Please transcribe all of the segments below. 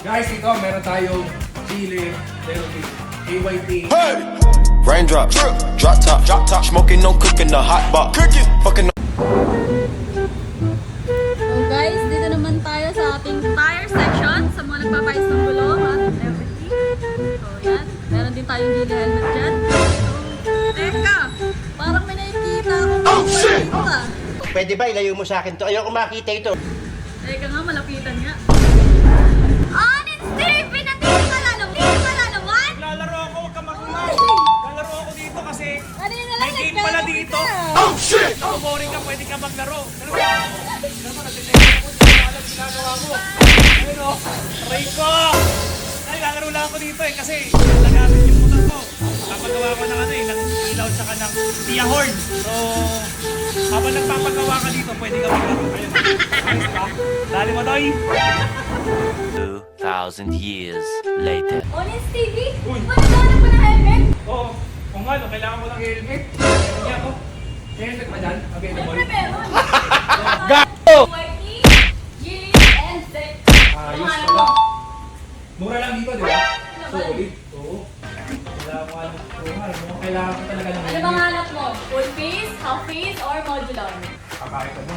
Guys, ito meron tayong chili, AYT. Hey! Raindrop, drop top, smoking, no cooking, the hot box, fucking. So guys, dito naman tayo sa ating tire section sa mga nagpapayos ng gulong at everything. So yan, meron din tayong gili helmet dyan. So, teka, parang may nakikita akong dito ah. Pwede ba ilayo mo sa akin to? Ayoko makita ito. Teka nga, malapitan nga. Honest Steve! Nandito ka na naman? Lalaro ako, huwag ka magulang. Lalaro ako dito kasi Kanina lang may game pala dito. Oh shit! Kung boring ka, pwede ka maglaro. Pero nagtitigil ako, hindi ko alam ginagawa mo. Ayun o, aray ko! Ay, lalaro lang ako dito kasi nagamit yung motor ko. Papagawa ko ng ng ilaw tsaka ng Tia Horn. So, habang nagpapagawa ka dito, pwede ka maglaro. Ayun, ayos ba? Dali mo, Doy! 2,000 years later. Honest TV? Uy. Magkano pa na helmet? Oo, kung ano, kailangan mo ng helmet. Kaya ako, helmet ba dyan? Available? Siyempre meron. Gato! YT, Gili, and Zek. Ayos pala. Mura lang dito, di ba? Solid. Oo. Kailangan ko talaga ng Ano bang hanap mo? Full face, half face, or modular? Kakakita mo.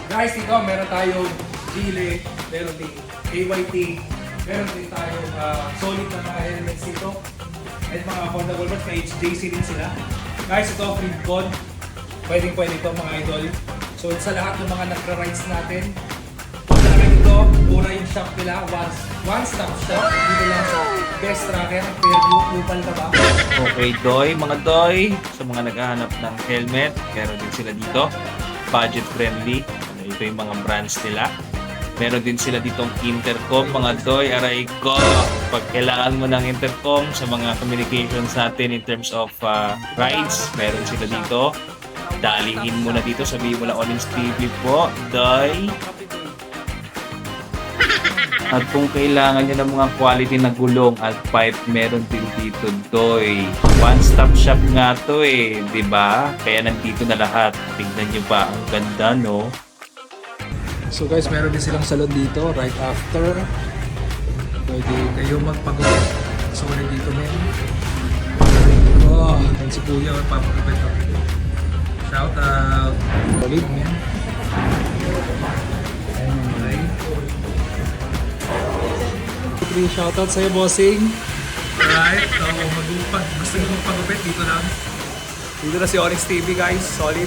Guys, dito meron tayong chili, meron din AYT, meron din tayong solid na mga helmets dito. At mga affordable ones, may HJC din sila. Guys, ito free code. Pwedeng-pwede ito mga idol. So sa lahat ng mga nagra-rides natin, punta na kayo dito, mura yung shop nila, one-stop shop. Dito lang sa Best Tracker, Fairview, Upal ka ba? Okay, Doy, mga Doy, sa mga naghahanap ng helmet, meron din sila dito. Budget friendly. Ito yung mga brands nila. Meron din sila ditong intercom, mga Doy, aray ko. Pag kailangan mo ng intercom sa mga communications natin in terms of rides, meron sila dito. Dalihin mo na dito, sabihin mo lang Orange TV po, Doy. At kung kailangan nyo ng mga quality na gulong at pipe, meron din dito, Doy. One-stop shop nga to eh, di ba? Kaya nandito na lahat. Tingnan nyo ba? Ang ganda, no? So guys, meron din silang salon dito right after. Pwede kayo magpagupit. So dito men. Oh, yan si Kuya, papagupit ako. Shout out. Solid men. Anyway. Free shout out sa'yo, bossing. Alright, so gusto nyo magpagupit dito lang. Dito na si Onyx TV guys, solid.